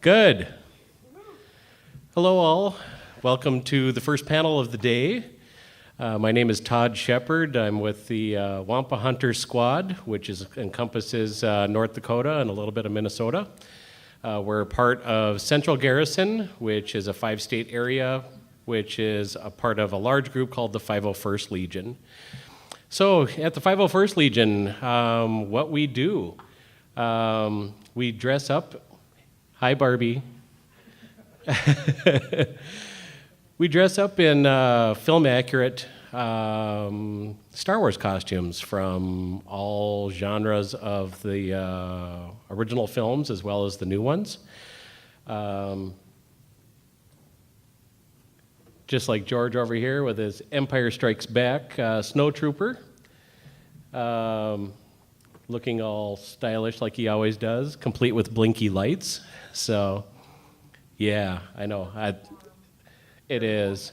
Good. Hello all. Welcome to the first panel of the day. My name is Todd Shepard. I'm with the Wampa Hunter Squad, which encompasses North Dakota and a little bit of Minnesota. We're part of Central Garrison, which is a 5-state area, which is a part of a large group called the 501st Legion. So at the 501st Legion, what we do, we dress up. Hi, Barbie. We dress up in film-accurate Star Wars costumes from all genres of the original films as well as the new ones. Just like George over here with his Empire Strikes Back snowtrooper, looking all stylish like he always does, complete with blinky lights. So, yeah, I know. It is.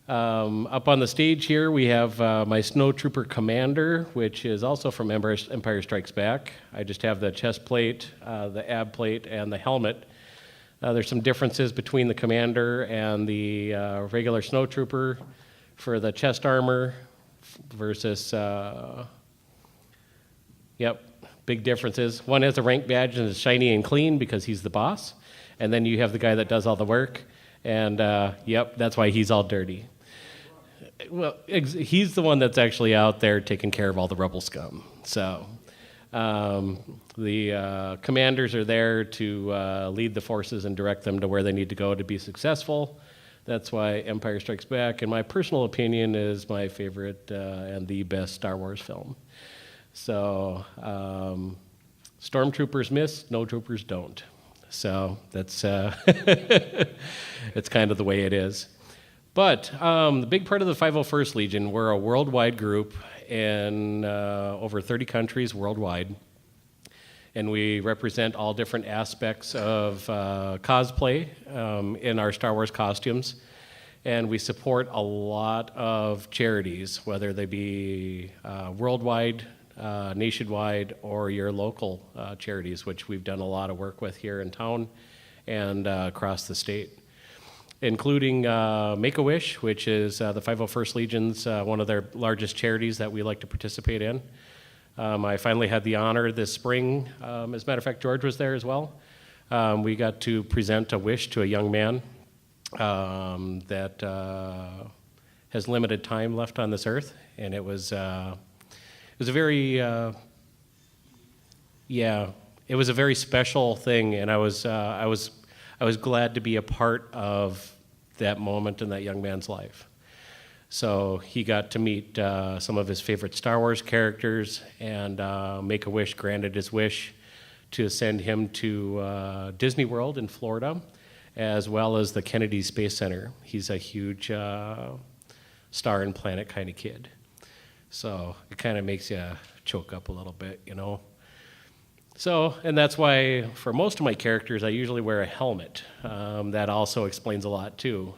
Up on the stage here, we have my snowtrooper commander, which is also from Empire Strikes Back. I just have the chest plate, the ab plate, and the helmet. There's some differences between the commander and the regular snowtrooper for the chest armor versus, big differences. One has a rank badge and is shiny and clean because he's the boss. And then you have the guy that does all the work. And, that's why he's all dirty. Well, he's the one that's actually out there taking care of all the rebel scum. So the commanders are there to lead the forces and direct them to where they need to go to be successful. That's why Empire Strikes Back, in my personal opinion, is my favorite and the best Star Wars film. So stormtroopers miss, snowtroopers don't. So that's it's kind of the way it is. But the big part of the 501st Legion, we're a worldwide group in over 30 countries worldwide. And we represent all different aspects of cosplay in our Star Wars costumes. And we support a lot of charities, whether they be worldwide, nationwide, or your local charities, which we've done a lot of work with here in town and across the state, including Make-A-Wish, which is the 501st Legion's one of their largest charities that we like to participate in. I finally had the honor this spring, as a matter of fact, George was there as well. We got to present a wish to a young man that has limited time left on this earth, and it was a very special thing, and I was glad to be a part of that moment in that young man's life. So he got to meet some of his favorite Star Wars characters, and Make-A-Wish granted his wish to send him to Disney World in Florida, as well as the Kennedy Space Center. He's a huge star and planet kind of kid. So it kind of makes you choke up a little bit, you know. So, and that's why for most of my characters, I usually wear a helmet. That also explains a lot too.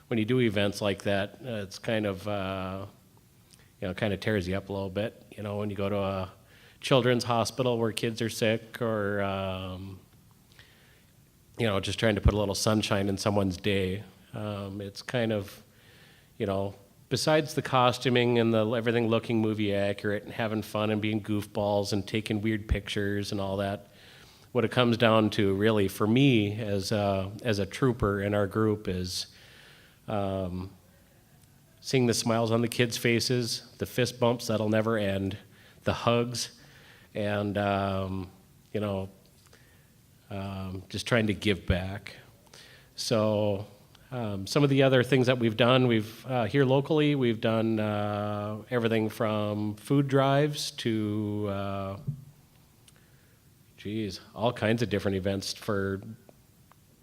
When you do events like that, it's kind of, kind of tears you up a little bit. You know, when you go to a children's hospital where kids are sick, or, just trying to put a little sunshine in someone's day. It's kind of, besides the costuming and everything looking movie accurate and having fun and being goofballs and taking weird pictures and all that, what it comes down to really for me as a trooper in our group is seeing the smiles on the kids' faces, the fist bumps that'll never end, the hugs, and just trying to give back. So some of the other things that we've done, here locally, we've done everything from food drives to, all kinds of different events for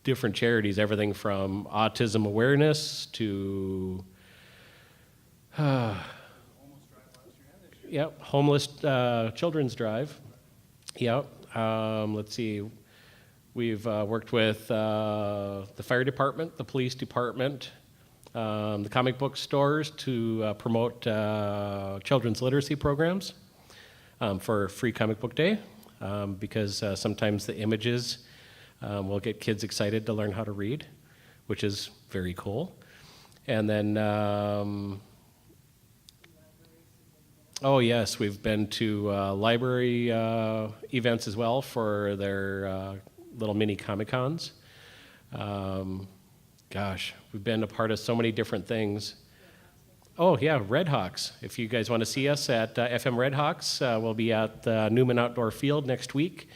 different charities, everything from autism awareness to, homeless children's drive. Let's see. We've worked with the fire department, the police department, the comic book stores to promote children's literacy programs for Free Comic Book Day, because sometimes the images We'll get kids excited to learn how to read, which is very cool. And then, oh yes, we've been to library events as well for their little mini Comic-Cons. Gosh, we've been a part of so many different things. Oh yeah, Red Hawks. If you guys want to see us at FM Red Hawks, we'll be at the Newman Outdoor Field next week.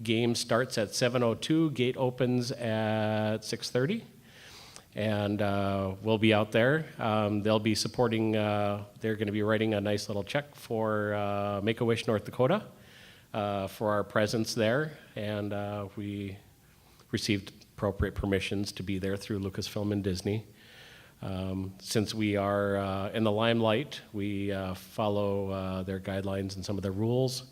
Game starts at 7:02, gate opens at 6:30. And we'll be out there. They'll be supporting, they're going to be writing a nice little check for Make-A-Wish North Dakota for our presence there. And we received appropriate permissions to be there through Lucasfilm and Disney. Since we are in the limelight, we follow their guidelines and some of their rules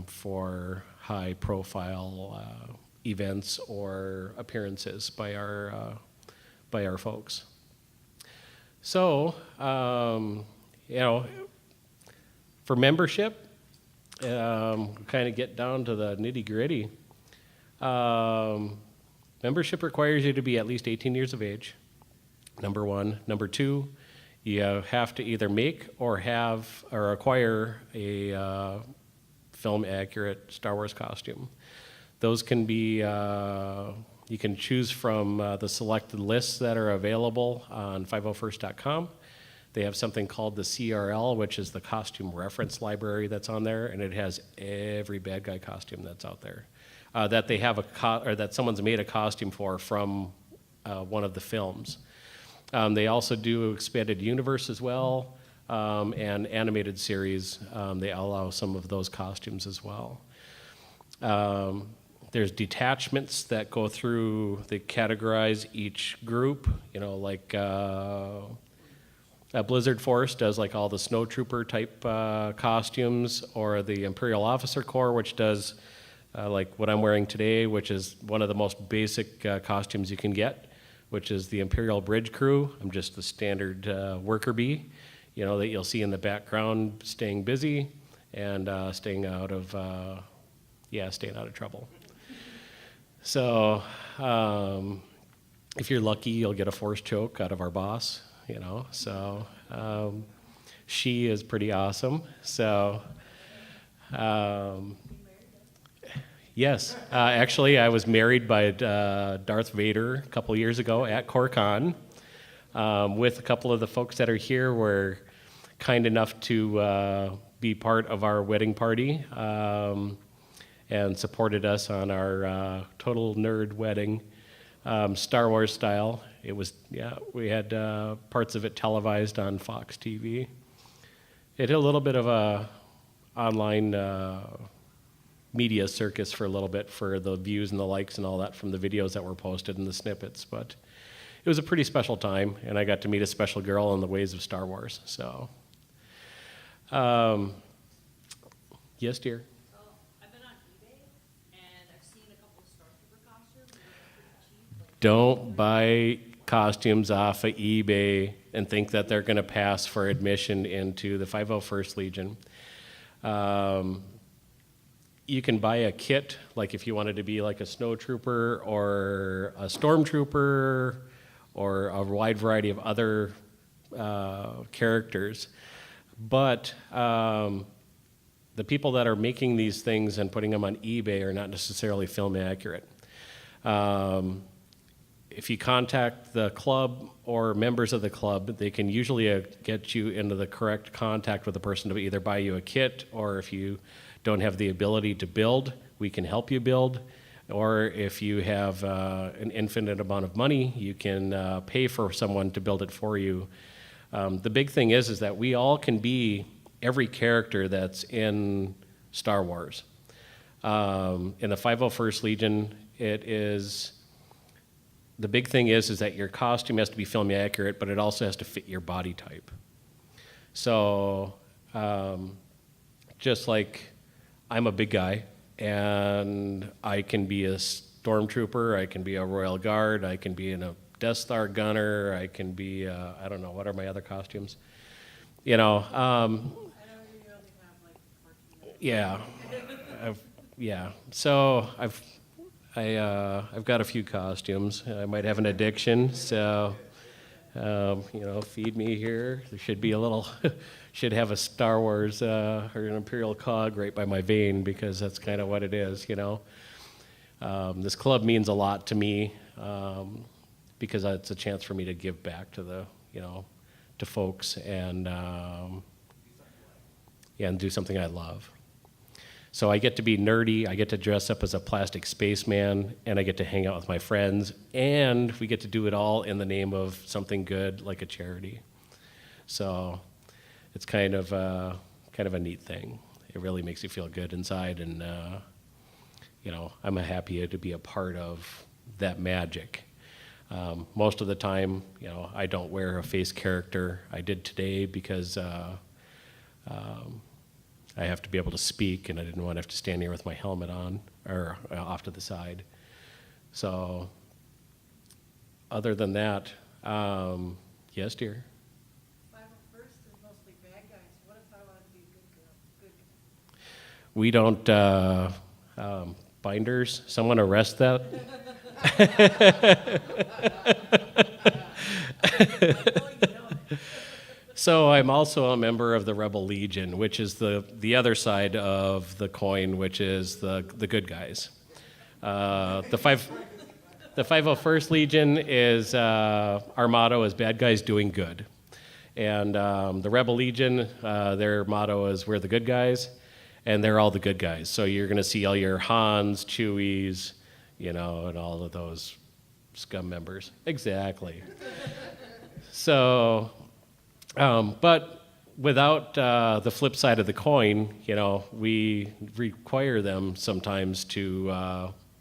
for high-profile events or appearances by our folks. So, for membership, kind of get down to the nitty-gritty. Membership requires you to be at least 18 years of age, number one. Number two, you have to either make or have or acquire a film-accurate Star Wars costume. Those can be, you can choose from the selected lists that are available on 501st.com. They have something called the CRL, which is the costume reference library that's on there, and it has every bad guy costume that's out there that they have or that someone's made a costume for from one of the films. They also do expanded universe as well, and animated series. They allow some of those costumes as well. There's detachments that go through, they categorize each group, like Blizzard Force does like all the snowtrooper type costumes, or the Imperial Officer Corps, which does like what I'm wearing today, which is one of the most basic costumes you can get, which is the Imperial Bridge Crew. I'm just the standard worker bee, that you'll see in the background, staying busy and staying out of trouble. So if you're lucky, you'll get a force choke out of our boss, so she is pretty awesome. So yes, actually I was married by Darth Vader a couple years ago at CoreCon with a couple of the folks that are here were kind enough to be part of our wedding party. And supported us on our total nerd wedding, Star Wars style. It was, we had parts of it televised on Fox TV. It had a little bit of a online media circus for a little bit for the views and the likes and all that from the videos that were posted and the snippets, but it was a pretty special time, and I got to meet a special girl in the ways of Star Wars, so. Yes, dear? Don't buy costumes off of eBay and think that they're going to pass for admission into the 501st Legion. You can buy a kit, like if you wanted to be like a snowtrooper or a stormtrooper or a wide variety of other characters. But the people that are making these things and putting them on eBay are not necessarily film accurate. If you contact the club or members of the club, they can usually get you into the correct contact with the person to either buy you a kit, or if you don't have the ability to build, we can help you build. Or if you have an infinite amount of money, you can pay for someone to build it for you. The big thing is that we all can be every character that's in Star Wars. In the 501st Legion, the big thing is that your costume has to be film accurate, but it also has to fit your body type. So just like I'm a big guy, and I can be a stormtrooper, I can be a Royal Guard, I can be a Death Star gunner, I can be, I don't know, what are my other costumes? I know you only have like yeah. So I've got a few costumes. I might have an addiction, so feed me here. There should be a little, should have a Star Wars or an Imperial cog right by my vein because that's kind of what it is. This club means a lot to me because it's a chance for me to give back to to folks and and do something I love. So I get to be nerdy, I get to dress up as a plastic spaceman, and I get to hang out with my friends, and we get to do it all in the name of something good like a charity. So it's kind of a neat thing. It really makes you feel good inside, and I'm happy to be a part of that magic. Most of the time, I don't wear a face character. I did today because I have to be able to speak, and I didn't want to have to stand here with my helmet on or off to the side. So, other than that, yes, dear. 501st is mostly bad guys. What if I wanted to be a good guy? We don't binders. Someone arrest that. So I'm also a member of the Rebel Legion, which is the other side of the coin, which is the good guys. The 501st Legion is our motto is bad guys doing good, and the Rebel Legion, their motto is we're the good guys, and they're all the good guys. So you're going to see all your Hans, Chewies, and all of those scum members. Exactly. So. But without the flip side of the coin, we require them sometimes to,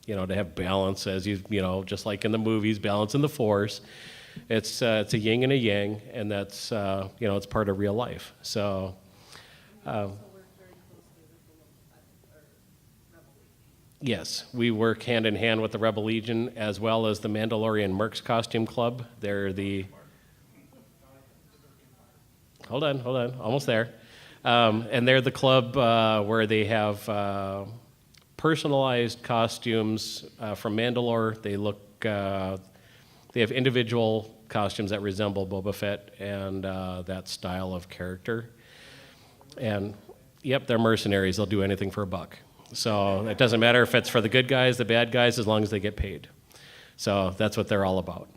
to have balance, as just like in the movies, balance in the force. It's a yin and a yang, and that's it's part of real life. So. Yes, we work hand in hand with the Rebel Legion as well as the Mandalorian Mercs Costume Club. They're the Hold on, almost there. And they're the club where they have personalized costumes from Mandalore. They have individual costumes that resemble Boba Fett and that style of character. And yep, they're mercenaries. They'll do anything for a buck. So it doesn't matter if it's for the good guys, the bad guys, as long as they get paid. So that's what they're all about.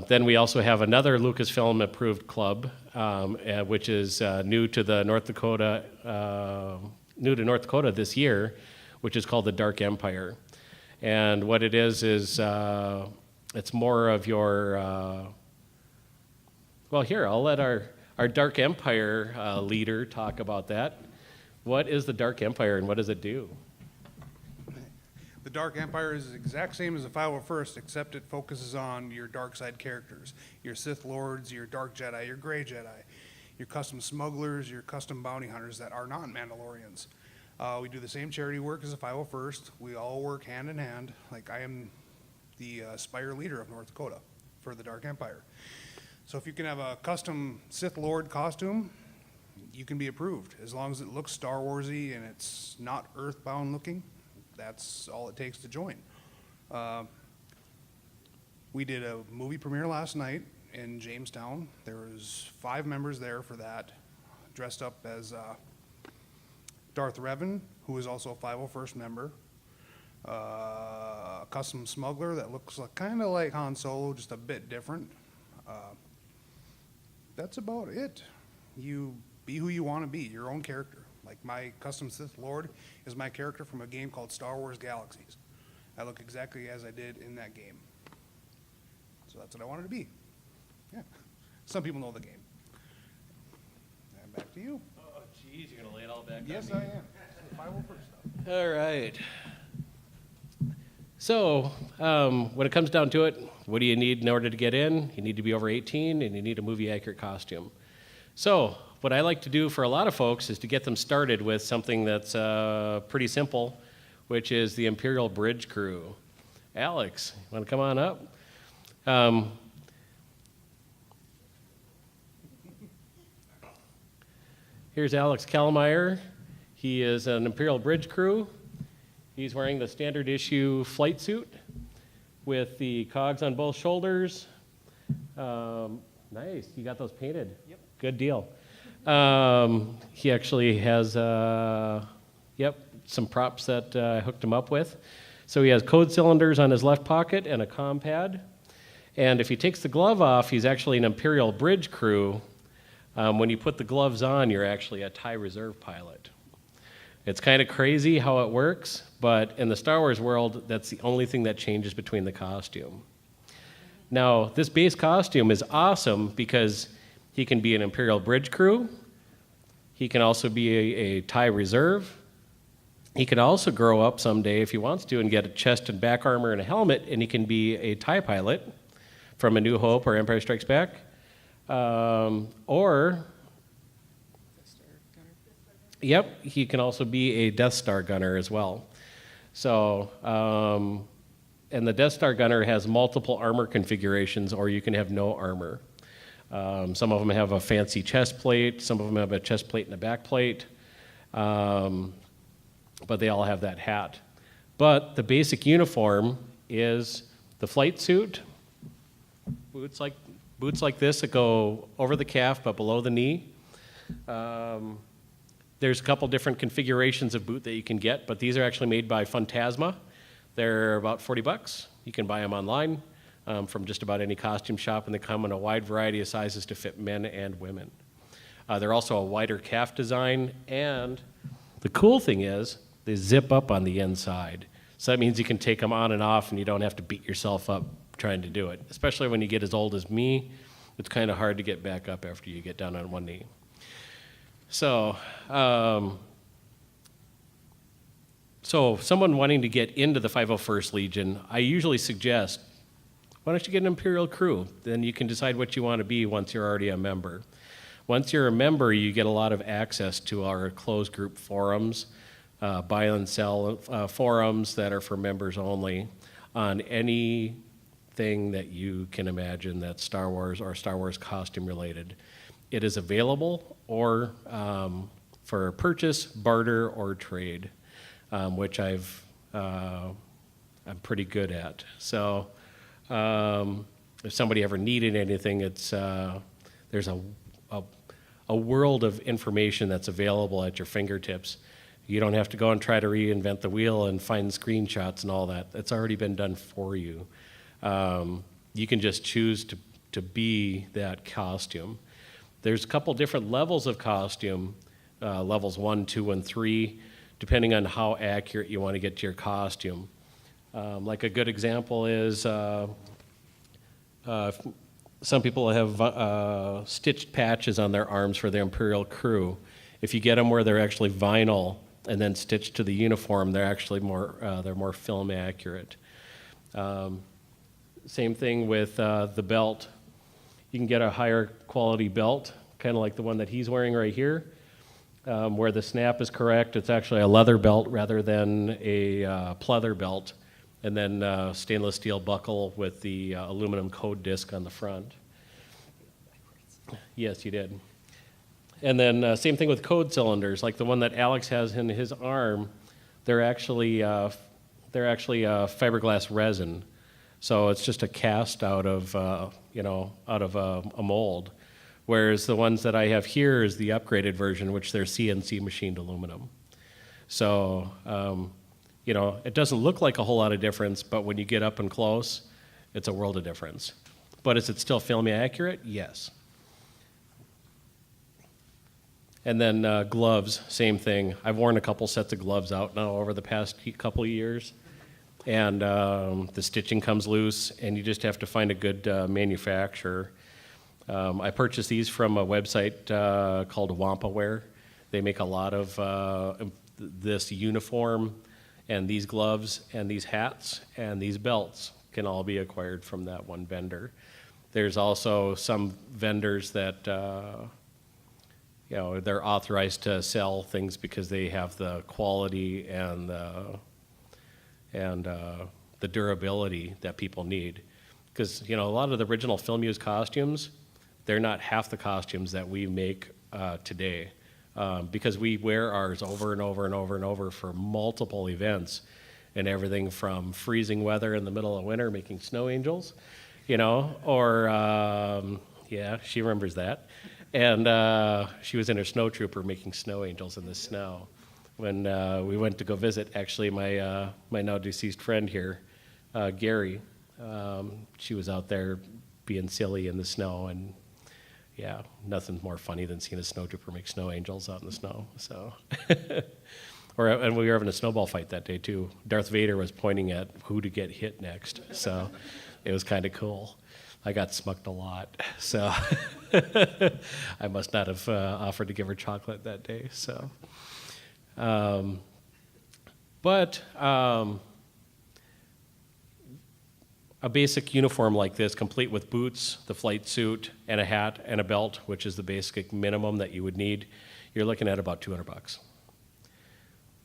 Then we also have another Lucasfilm approved club, which is new to North Dakota this year, which is called the Dark Empire. And what it is it's more of your. Well, here I'll let our Dark Empire leader talk about that. What is the Dark Empire and what does it do? The Dark Empire is the exact same as the 501st, except it focuses on your dark side characters, your Sith Lords, your Dark Jedi, your Gray Jedi, your custom smugglers, your custom bounty hunters that are not Mandalorians. We do the same charity work as the 501st. We all work hand in hand. Like I am the Spire leader of North Dakota for the Dark Empire. So if you can have a custom Sith Lord costume, you can be approved as long as it looks Star Warsy and it's not Earthbound looking. That's all it takes to join. We did a movie premiere last night in Jamestown. There was 5 members there for that, dressed up as Darth Revan, who is also a 501st member, a custom smuggler that looks kind of like Han Solo, just a bit different. That's about it. You be who you want to be, your own character. Like my custom Sith Lord is my character from a game called Star Wars Galaxies. I look exactly as I did in that game. So that's what I wanted to be. Yeah. Some people know the game. And back to you. Oh, geez, you're going to lay it all back Yes, on me? I am. The 501st stuff. All right. So, when it comes down to it, what do you need in order to get in? You need to be over 18, and you need a movie-accurate costume. So, what I like to do for a lot of folks is to get them started with something that's pretty simple, which is the Imperial Bridge Crew. Alex, you want to come on up? Here's Alex Kellmeyer. He is an Imperial Bridge Crew. He's wearing the standard issue flight suit with the cogs on both shoulders. Nice, you got those painted. Yep. Good deal. He actually has, some props that I hooked him up with. So he has code cylinders on his left pocket and a comm pad. And if he takes the glove off, he's actually an Imperial Bridge crew. When you put the gloves on, you're actually a TIE Reserve pilot. It's kind of crazy how it works, but in the Star Wars world, that's the only thing that changes between the costume. Now, this base costume is awesome because he can be an Imperial Bridge crew. He can also be a TIE Reserve. He can also grow up someday if he wants to and get a chest and back armor and a helmet, and he can be a TIE pilot from A New Hope or Empire Strikes Back. Yep, he can also be a Death Star gunner as well. So, and the Death Star gunner has multiple armor configurations, or you can have no armor. Some of them have a fancy chest plate, some of them have a chest plate and a back plate, but they all have that hat. But the basic uniform is the flight suit, boots like this that go over the calf but below the knee. There's a couple different configurations of boot that you can get, but these are actually made by Phantasma. They're about $40. You can buy them online from just about any costume shop, and they come in a wide variety of sizes to fit men and women. They're also a wider calf design, and the cool thing is they zip up on the inside. So that means you can take them on and off, and you don't have to beat yourself up trying to do it. Especially when you get as old as me, it's kind of hard to get back up after you get down on one knee. So, someone wanting to get into the 501st Legion, I usually suggest, why don't you get an Imperial crew? Then you can decide what you want to be once you're already a member. Once you're a member, you get a lot of access to our closed group forums, buy and sell forums that are for members only on anything that you can imagine that's Star Wars or Star Wars costume related. It is available or for purchase, barter, or trade, which I'm pretty good at. So if somebody ever needed anything, it's there's a world of information that's available at your fingertips. You don't have to go and try to reinvent the wheel and find screenshots and all that. It's already been done for you. You can just choose to be that costume. There's a couple different levels of costume, levels 1, 2, and 3, depending on how accurate you want to get to your costume. Like a good example is some people have stitched patches on their arms for their Imperial crew. If you get them where they're actually vinyl and then stitched to the uniform, they're actually more film accurate. Same thing with the belt. You can get a higher quality belt, kind of like the one that he's wearing right here, where the snap is correct. It's actually a leather belt rather than a pleather belt, and then stainless steel buckle with the aluminum code disc on the front. Yes, you did. And then same thing with code cylinders, like the one that Alex has in his arm. They're actually fiberglass resin. So it's just a cast out of a mold, whereas the ones that I have here is the upgraded version, which they're CNC machined aluminum. So it doesn't look like a whole lot of difference, but when you get up and close, it's a world of difference. But is it still film accurate? Yes. And then gloves, same thing. I've worn a couple sets of gloves out now over the past couple of years. And the stitching comes loose, and you just have to find a good manufacturer. I purchased these from a website called Wampaware. They make a lot of this uniform, and these gloves, and these hats, and these belts can all be acquired from that one vendor. There's also some vendors that they're authorized to sell things because they have the quality and the durability that people need. Because, a lot of the original film use costumes, they're not half the costumes that we make today. Because we wear ours over and over and over and over for multiple events. and everything from freezing weather in the middle of winter making snow angels, or yeah, she remembers that. And she was in her snow trooper making snow angels in the snow. When we went to go visit, actually, my now deceased friend here, Gary, she was out there being silly in the snow, and yeah, nothing's more funny than seeing a snow trooper make snow angels out in the snow. So, and we were having a snowball fight that day too. Darth Vader was pointing at who to get hit next, so it was kind of cool. I got smucked a lot, so I must not have offered to give her chocolate that day. So, but a basic uniform like this, complete with boots, the flight suit, and a hat and a belt, which is the basic minimum that you would need, you're looking at about $200.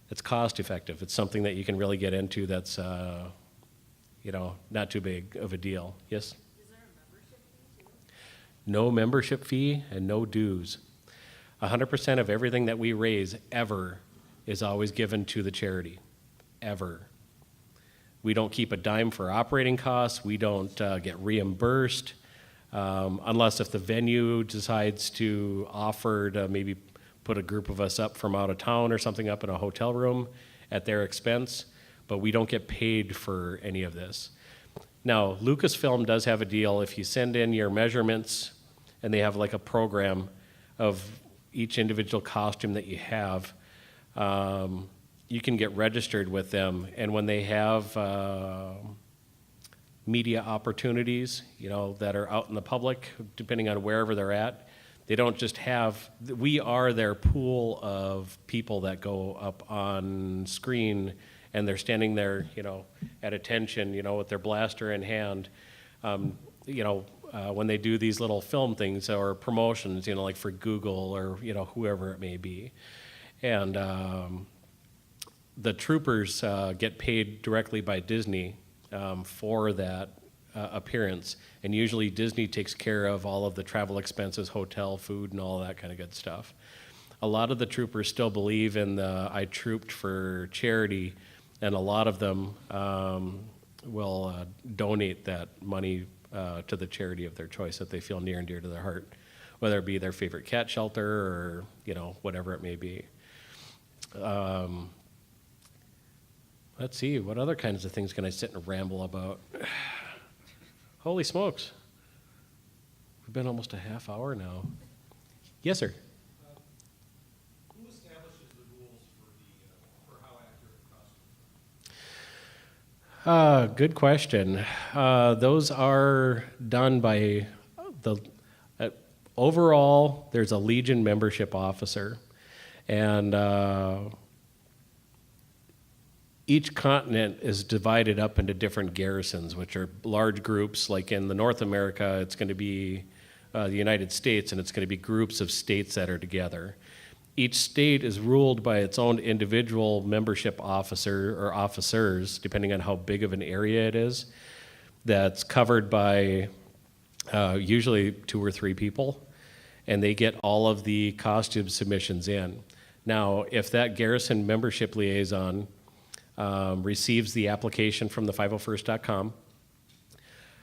It's cost effective. It's something that you can really get into that's, not too big of a deal. Yes? Is there a membership fee too? No membership fee and no dues. 100% of everything that we raise ever is always given to the charity, ever. We don't keep a dime for operating costs. We don't get reimbursed unless if the venue decides to offer to maybe put a group of us up from out of town or something up in a hotel room at their expense, but we don't get paid for any of this. Now, Lucasfilm does have a deal. If you send in your measurements and they have like a program of each individual costume that you have, you can get registered with them, and when they have media opportunities, that are out in the public, depending on wherever they're at, they don't just have, we are their pool of people that go up on screen, and they're standing there, at attention, with their blaster in hand, when they do these little film things or promotions, like for Google or, whoever it may be. And the troopers get paid directly by Disney for that appearance, and usually Disney takes care of all of the travel expenses, hotel, food, and all that kind of good stuff. A lot of the troopers still believe in the I trooped for charity, and a lot of them will donate that money to the charity of their choice that they feel near and dear to their heart, whether it be their favorite cat shelter or whatever it may be. Let's see, what other kinds of things can I sit and ramble about? Holy smokes. We've been almost a half hour now. Yes, sir. Who establishes the rules for how accurate costumes are? Good question. Those are done by overall, there's a Legion membership officer, and each continent is divided up into different garrisons, which are large groups. Like in the North America, it's going to be the United States, and it's going to be groups of states that are together. Each state is ruled by its own individual membership officer or officers, depending on how big of an area it is, that's covered by usually 2 or 3 people, and they get all of the costume submissions in. Now, if that garrison membership liaison receives the application from the 501st.com,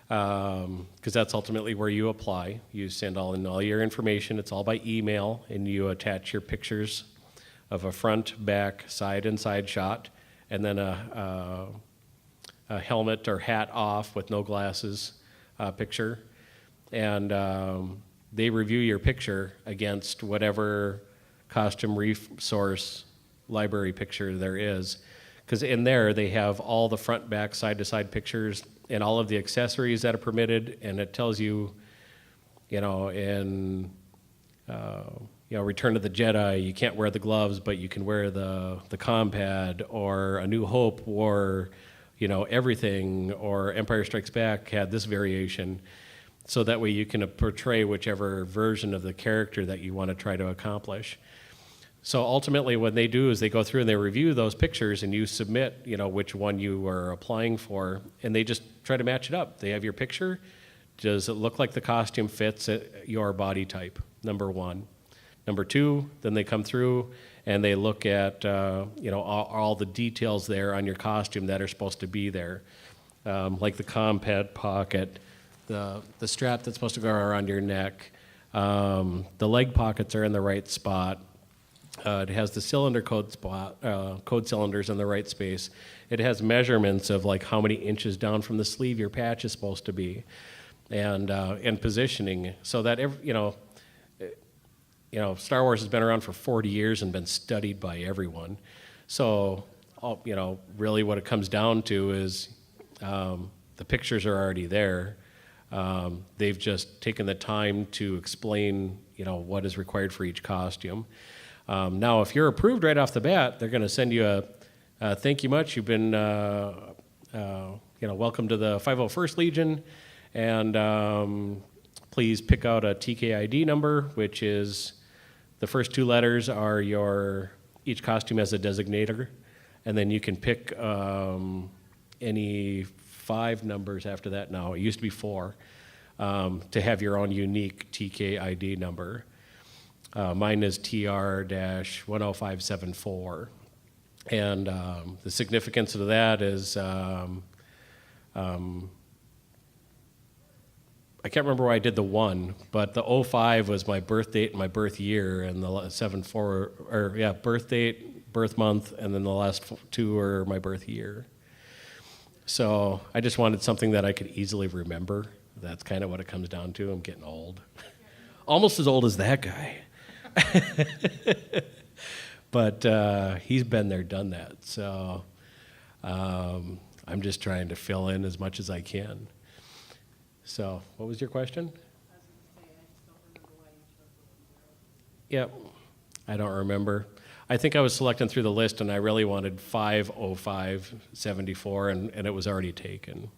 because that's ultimately where you apply. You send all your information. It's all by email, and you attach your pictures of a front, back, side, and side shot, and then a helmet or hat off with no glasses picture. And they review your picture against whatever costume resource library picture there is. Because in there, they have all the front, back, side-to-side pictures and all of the accessories that are permitted, and it tells you, in Return of the Jedi, you can't wear the gloves, but you can wear the compad, or A New Hope, or, everything, or Empire Strikes Back had this variation, so that way you can portray whichever version of the character that you want to try to accomplish. So ultimately what they do is they go through and they review those pictures, and you submit, which one you are applying for, and they just try to match it up. They have your picture. Does it look like the costume fits your body type? Number 1. Number 2, then they come through and they look at all the details there on your costume that are supposed to be there, like the combat pocket, the strap that's supposed to go around your neck, the leg pockets are in the right spot. It has the cylinder code cylinders in the right space. It has measurements of like how many inches down from the sleeve your patch is supposed to be, and positioning, so that Star Wars has been around for 40 years and been studied by everyone. So, really what it comes down to is the pictures are already there. They've just taken the time to explain, what is required for each costume. Now, if you're approved right off the bat, they're going to send you a thank you much. You've been, welcome to the 501st Legion, and please pick out a TKID number, which is the first two letters are each costume has a designator, and then you can pick any 5 numbers after that now. It used to be 4, to have your own unique TKID number. Mine is TR-10574. And the significance of that is, I can't remember why I did the 1, but the 05 was my birth date and my birth year, and the 74, birth date, birth month, and then the last 2 are my birth year. So I just wanted something that I could easily remember. That's kind of what it comes down to. I'm getting old. Almost as old as that guy. But he's been there, done that. So I'm just trying to fill in as much as I can. So what was your question? I was gonna say, I just don't remember why you chose the 1 0. Yep, I don't remember. I think I was selecting through the list, and I really wanted 50574, and it was already taken.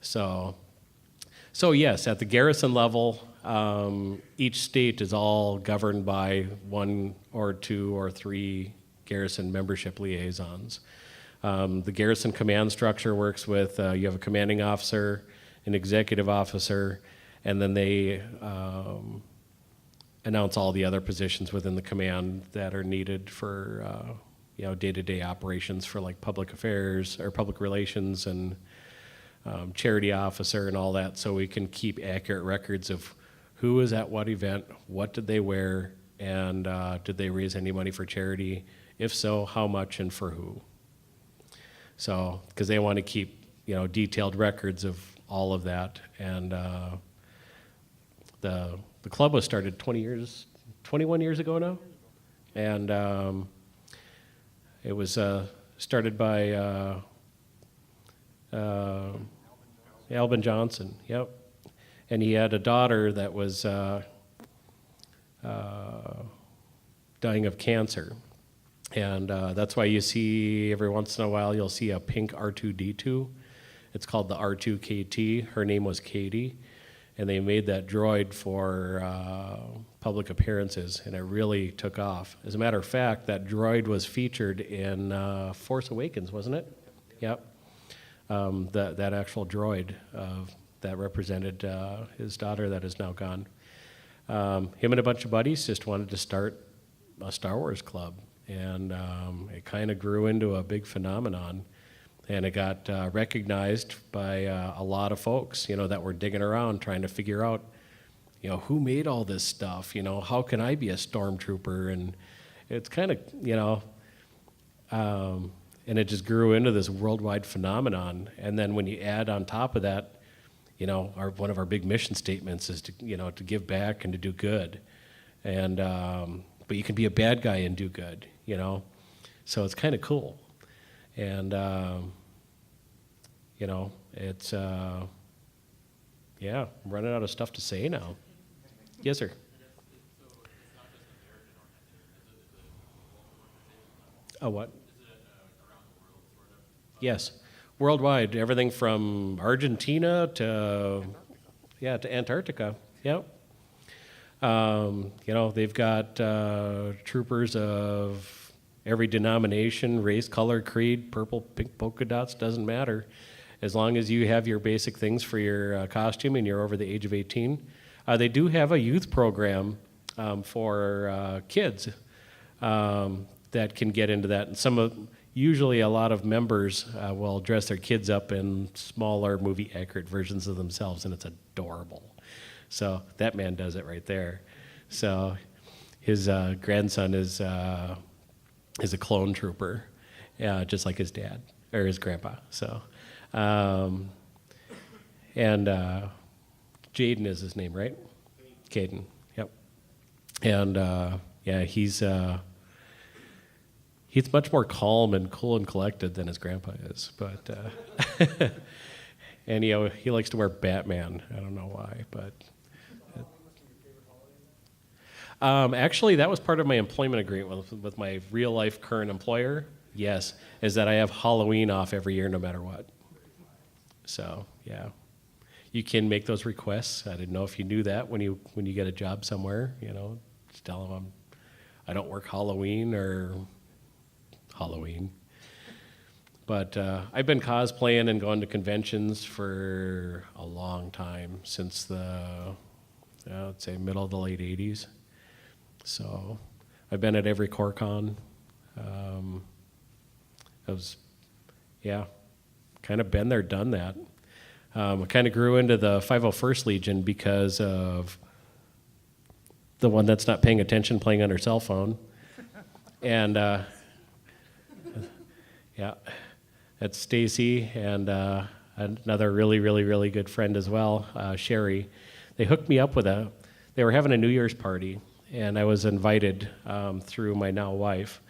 So yes, at the garrison level, each state is all governed by 1 or 2 or 3 garrison membership liaisons. The garrison command structure works with, you have a commanding officer, an executive officer, and then they announce all the other positions within the command that are needed for day-to-day operations for like public affairs or public relations and charity officer and all that, so we can keep accurate records of who was at what event, what did they wear, and did they raise any money for charity? If so, how much and for who? So, because they want to keep detailed records of all of that, and the club was started 21 years ago now, and it was started by Alvin Johnson. Yep, and he had a daughter that was dying of cancer, and that's why you see every once in a while you'll see a pink R2D2. It's called the R2KT. Her name was Katie, and they made that droid for public appearances, and it really took off. As a matter of fact, that droid was featured in Force Awakens, wasn't it? Yep. That actual droid that represented his daughter that is now gone. Him and a bunch of buddies just wanted to start a Star Wars club, and it kind of grew into a big phenomenon. And it got recognized by a lot of folks, that were digging around trying to figure out, who made all this stuff? How can I be a stormtrooper? And it's kind of, and it just grew into this worldwide phenomenon. And then when you add on top of that, one of our big mission statements is to, to give back and to do good. And but you can be a bad guy and do good, So it's kind of cool. And, it's, I'm running out of stuff to say now. Yes, sir. A what? Yes, worldwide, everything from Argentina to Antarctica. Yep. They've got troopers of every denomination, race, color, creed, purple, pink polka dots, doesn't matter. As long as you have your basic things for your costume and you're over the age of 18. They do have a youth program for kids. that can get into that. And usually a lot of members will dress their kids up in smaller movie accurate versions of themselves, and it's adorable. So that man does it right there. So his grandson is a clone trooper, just like his dad or his grandpa. So, and Jaden is his name, right? Caden. Yep. And yeah, he's much more calm and cool and collected than his grandpa is. But and he likes to wear Batman. I don't know why, but. Actually, that was part of my employment agreement with my real life current employer. Yes, is that I have Halloween off every year, no matter what. So yeah, you can make those requests. I didn't know if you knew that when you get a job somewhere. Just tell them I don't work Halloween or Halloween. But I've been cosplaying and going to conventions for a long time, since I'd say middle of the late '80s. So I've been at every CoreCon. Kind of been there, done that. I kind of grew into the 501st Legion because of the one that's not paying attention playing on her cell phone. And yeah, that's Stacy and another really, really, really good friend as well, Sherry. They hooked me up they were having a New Year's party, and I was invited through my now wife,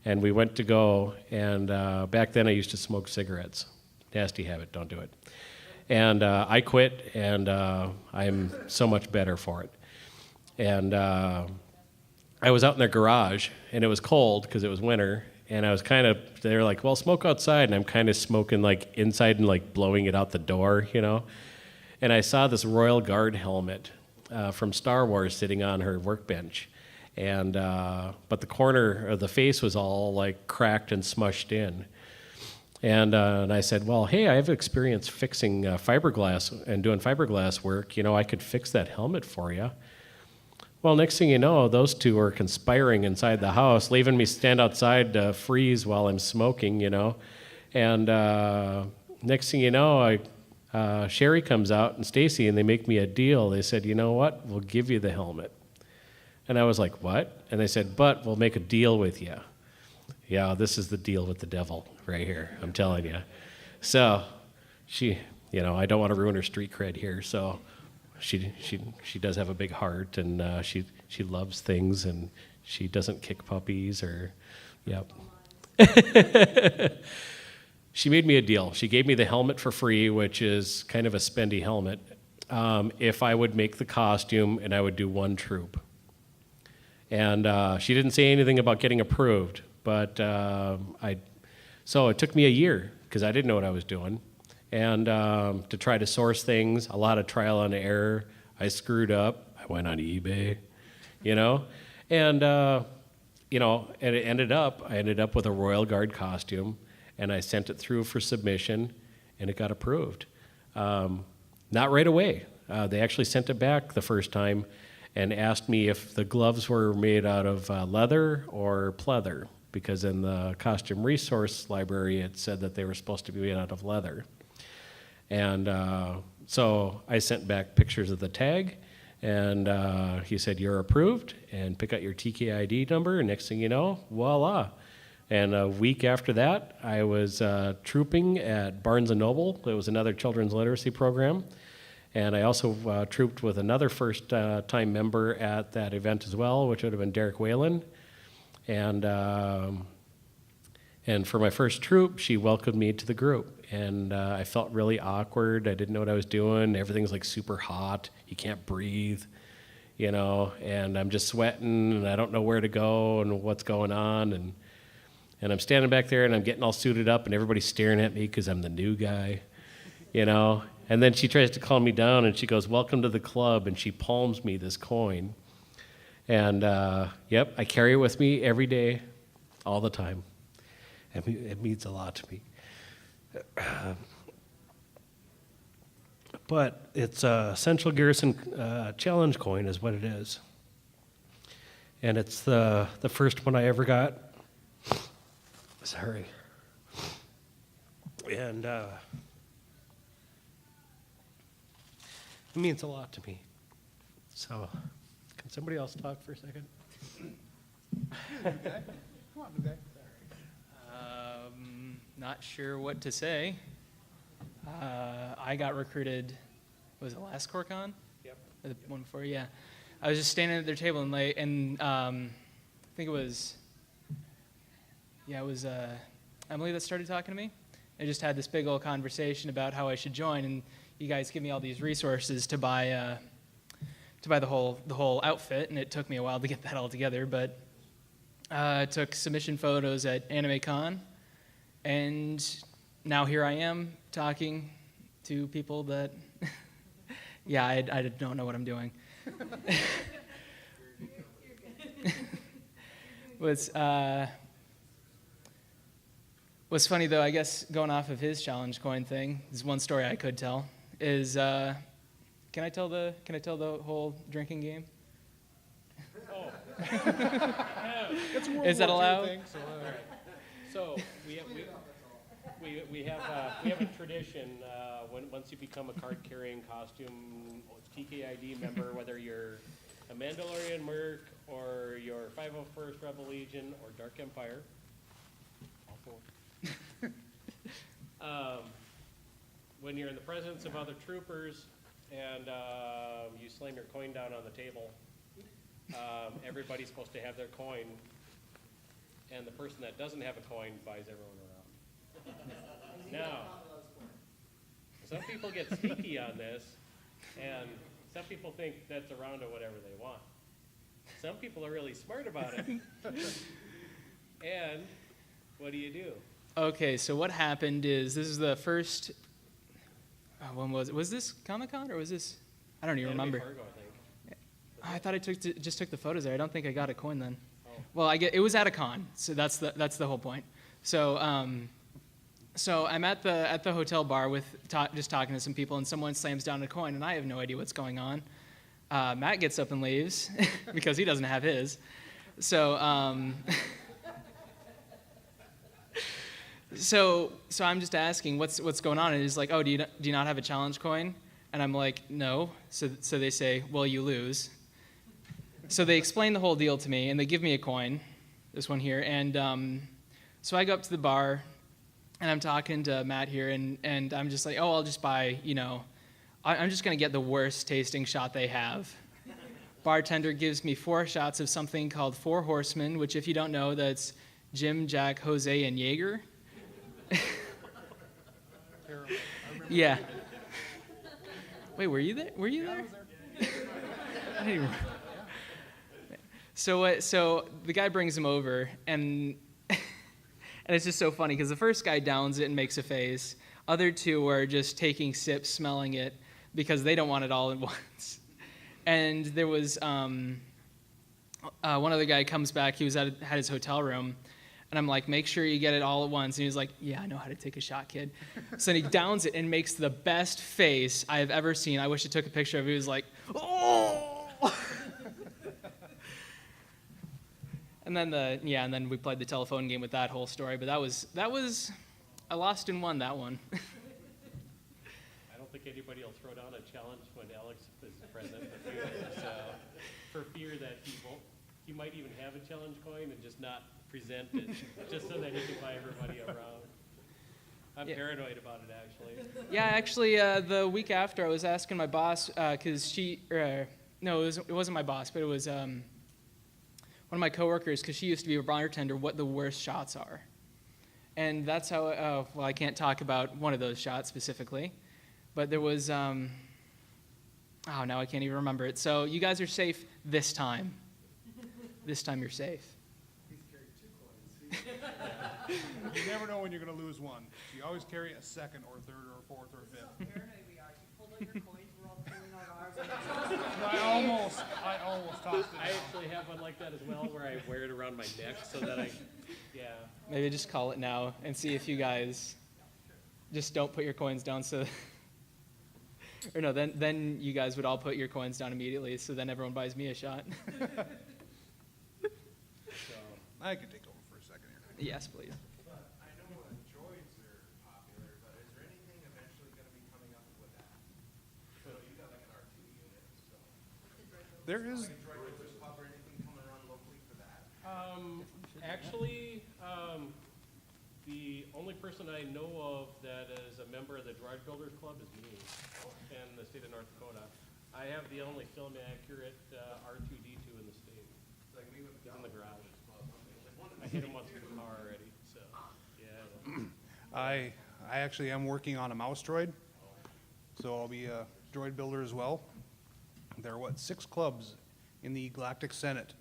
and we went to go, and back then I used to smoke cigarettes. Nasty habit, don't do it. And I quit, and I'm so much better for it. And I was out in their garage, and it was cold because it was winter, and I was they were like, well, smoke outside, and I'm kind of smoking like inside and like blowing it out the door, And I saw this Royal Guard helmet from Star Wars sitting on her workbench, and but the corner of the face was all like cracked and smushed in. And I said, well, hey, I have experience fixing fiberglass and doing fiberglass work. I could fix that helmet for you. Well, next thing you know, those two are conspiring inside the house, leaving me stand outside to freeze while I'm smoking, And next thing you know, Sherry comes out and Stacy, and they make me a deal. They said, you know what? We'll give you the helmet. And I was like, what? And they said, but we'll make a deal with you. Yeah, this is the deal with the devil right here, I'm telling you. So she, I don't want to ruin her street cred here. So she does have a big heart, and she loves things, and she doesn't kick puppies or, yep. She made me a deal. She gave me the helmet for free, which is kind of a spendy helmet, if I would make the costume and I would do one troop. And she didn't say anything about getting approved, but so it took me a year because I didn't know what I was doing, and to try to source things, a lot of trial and error. I screwed up. I went on eBay, and and I ended up with a Royal Guard costume, and I sent it through for submission, and it got approved. Not right away. They actually sent it back the first time and asked me if the gloves were made out of leather or pleather, because in the costume resource library it said that they were supposed to be made out of leather. And so I sent back pictures of the tag, and he said, you're approved, and pick out your TKID number, and next thing you know, voila. And a week after that, I was trooping at Barnes & Noble. It was another children's literacy program. And I also trooped with another first-time member at that event as well, which would have been Derek Whalen. And for my first troop, she welcomed me to the group. And I felt really awkward. I didn't know what I was doing. Everything's like super hot. You can't breathe, and I'm just sweating, and I don't know where to go and what's going on. And I'm standing back there, and I'm getting all suited up, and everybody's staring at me because I'm the new guy, And then she tries to calm me down, and she goes, welcome to the club, and she palms me this coin. And, yep, I carry it with me every day, all the time. It means a lot to me. But it's a Central Garrison Challenge coin is what it is. and it's the first one I ever got. Sorry. And it means a lot to me. So, can somebody else talk for a second? Come on, new guy. Not sure what to say. I got recruited, was it last CoreCon? Yep. Or the one before, yeah. I was just standing at their table and I think it was Emily that started talking to me. I just had this big old conversation about how I should join, and you guys give me all these resources to buy the whole outfit, and it took me a while to get that all together, but I took submission photos at AnimeCon, and now here I am talking to people that, yeah, I don't know what I'm doing. What's funny though, I guess going off of his challenge coin thing, there's one story I could tell. Is can I tell the whole drinking game? Oh. It's a World Is that War II allowed? thing, so, So we have a tradition once you become a card-carrying costume TKID member, whether you're a Mandalorian Merc or your 501st Rebel Legion or Dark Empire. All four. When you're in the presence of other troopers and you slam your coin down on the table, everybody's supposed to have their coin, and the person that doesn't have a coin buys everyone around. Now, some people get sneaky on this, and some people think that's around to whatever they want. Some people are really smart about it. And what do you do? Okay, so what happened is this is the first. When was it? Was this Comic-Con or was this? I don't even Anime remember. Fargo, I think. I thought I just took the photos there. I don't think I got a coin then. Oh. Well, it was at a con, so that's the whole point. So so I'm at the hotel bar with just talking to some people, and someone slams down a coin, and I have no idea what's going on. Matt gets up and leaves because he doesn't have his. So so I'm just asking what's going on, and he's like, oh, do you not have a challenge coin? And I'm like, no. So they say, well, you lose. So they explain the whole deal to me, and they give me a coin, this one here, and so I go up to the bar, and I'm talking to Matt here, and I'm just like, oh, I'll just buy, I'm just going to get the worst tasting shot they have. Bartender gives me 4 shots of something called Four Horsemen, which if you don't know, that's Jim, Jack, Jose, and Jaeger. Yeah. Wait, were you there? Were you there? I didn't even... So the guy brings him over, and it's just so funny because the first guy downs it and makes a face. Other 2 are just taking sips, smelling it, because they don't want it all at once. And there was one other guy comes back. He was had his hotel room, and I'm like, make sure you get it all at once. And he was like, yeah, I know how to take a shot, kid. So then he downs it and makes the best face I have ever seen. I wish I took a picture of it. He was like, oh! And then we played the telephone game with that whole story. But that was I lost and won that one. I don't think anybody will throw down a challenge when Alex is present, so for fear that he might even have a challenge coin and just not present it, just so that he can buy everybody around. I'm paranoid about it, actually. Yeah, actually, the week after, I was asking my boss, because it wasn't my boss, but it was one of my coworkers, because she used to be a bartender, what the worst shots are. And that's how, I can't talk about one of those shots specifically, but there was, now I can't even remember it. So you guys are safe this time. This time you're safe. He's carried 2 coins. you never know when you're going to lose one. You always carry a second or third or fourth or fifth. How paranoid we are. You pulled out your coins, we're all pulling out ours. I almost tossed it I down. actually have one like that as well, where I wear it around my neck so that yeah. Maybe just call it now and see if you guys just don't put your coins down. So, or no, then you guys would all put your coins down immediately. So then everyone buys me a shot. I could take over for a second here. Yes, please. But I know droids are popular, but is there anything eventually gonna be coming up with that? So you got like an R2 unit, so. There is, Like a droid with hub or anything coming around locally for that? Actually, the only person I know of that is a member of the Droid Builders Club is me in the state of North Dakota. I have the only film accurate R2D2 in the state. Like me with He's in the garage. Club. I hit him once with the car already, so, yeah. I actually am working on a mouse droid, so I'll be a droid builder as well. There are, 6 clubs in the Galactic Senate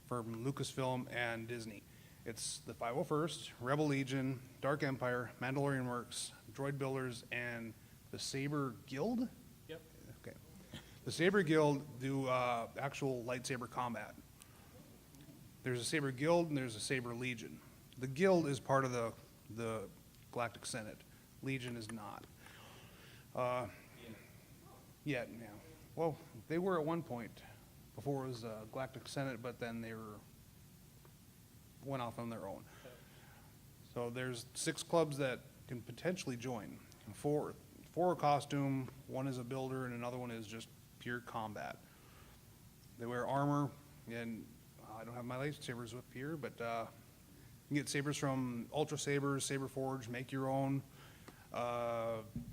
from Lucasfilm and Disney. It's the 501st, Rebel Legion, Dark Empire, Mandalorian Works, Droid Builders, and the Saber Guild? Yep. Okay. The Saber Guild do actual lightsaber combat. There's a Saber Guild and there's a Saber Legion. The Guild is part of the Galactic Senate. Legion is not. Yet, yeah. Well, they were at one point before it was Galactic Senate, but then they went off on their own. So there's 6 clubs that can potentially join. 4 are costume, 1 is a builder, and another one is just pure combat. They wear armor, and I don't have my lightsabers up here, but you can get sabers from Ultra Sabers, Saber Forge, make your own.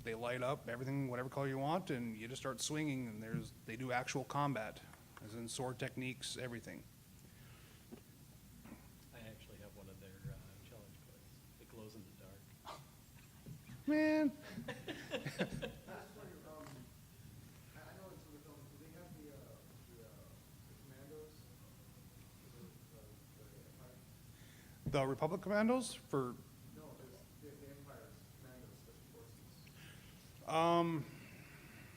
They light up everything, whatever color you want, and you just start swinging, and they do actual combat, as in sword techniques, everything. I actually have one of their challenge coins. It glows in the dark. Man, That's where, I know it's in the film, do they have the commandos? The Empire? the Republic Commandos for, No, there's the Empire's commandos, special forces. um,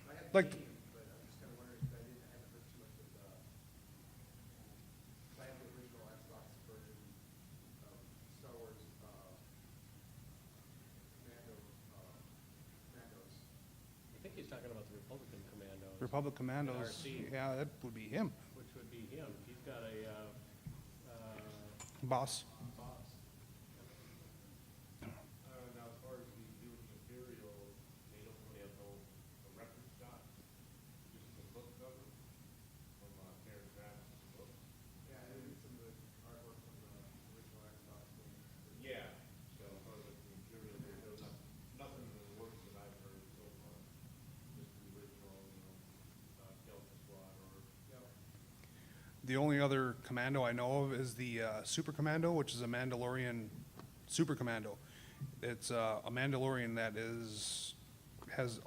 I have Like- the name, but I'm just kinda wondering, 'cause I haven't heard too much of I have the original Xbox version of Star Wars, commandos. I think he's talking about the Republican Commandos. Republic Commandos. RC. Yeah, that would be him, Which would be him. He's got a boss. boss. Now, as far as the new material, they don't really have no a record shot, just the book cover from Karen Travis' book. Yeah, I did some of the artwork from the original Xbox games. Yeah. So as far as like the material, there's nothing in the works that I've heard so far, just the original, Delta Squad or. Yep. The only other commando I know of is the Super Commando, which is a Mandalorian Super Commando. It's a Mandalorian that has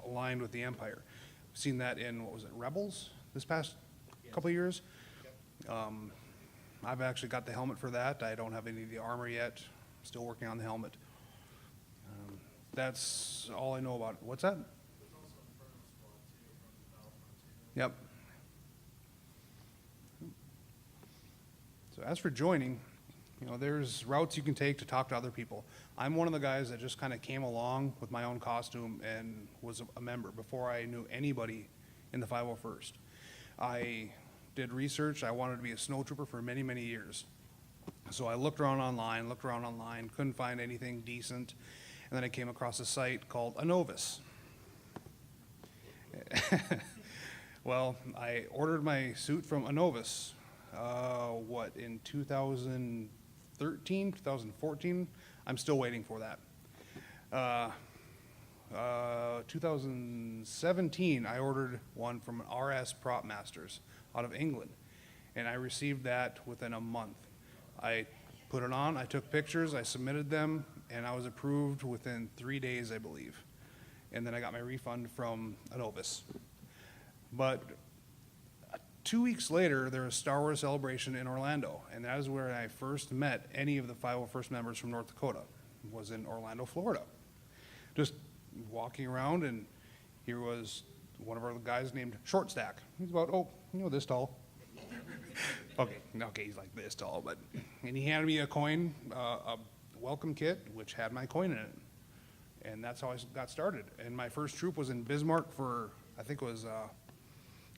aligned with the Empire. I've seen that in, what was it, Rebels this past couple of years? I've actually got the helmet for that. I don't have any of the armor yet. Still working on the helmet. That's all I know about it. What's that? There's also Inferno Squad too, from Battlefront 2. Yep. So as for joining, there's routes you can take to talk to other people. I'm one of the guys that just kind of came along with my own costume and was a member before I knew anybody in the 501st. I did research. I wanted to be a snowtrooper for many, many years. So I looked around online, couldn't find anything decent, and then I came across a site called Anovis. Well, I ordered my suit from Anovis, in 2013, 2014? I'm still waiting for that. 2017, I ordered one from RS Prop Masters out of England, and I received that within a month. I put it on, I took pictures, I submitted them, and I was approved within 3 days, I believe. And then I got my refund from Anovis. But 2 weeks later, there was Star Wars Celebration in Orlando, and that is where I first met any of the 501st members from North Dakota, was in Orlando, Florida. Just walking around, and here was one of our guys named Short Stack. He's about, this tall. Okay, he's like this tall, and he handed me a coin, a welcome kit, which had my coin in it. And that's how I got started. And my first troop was in Bismarck for, I think it was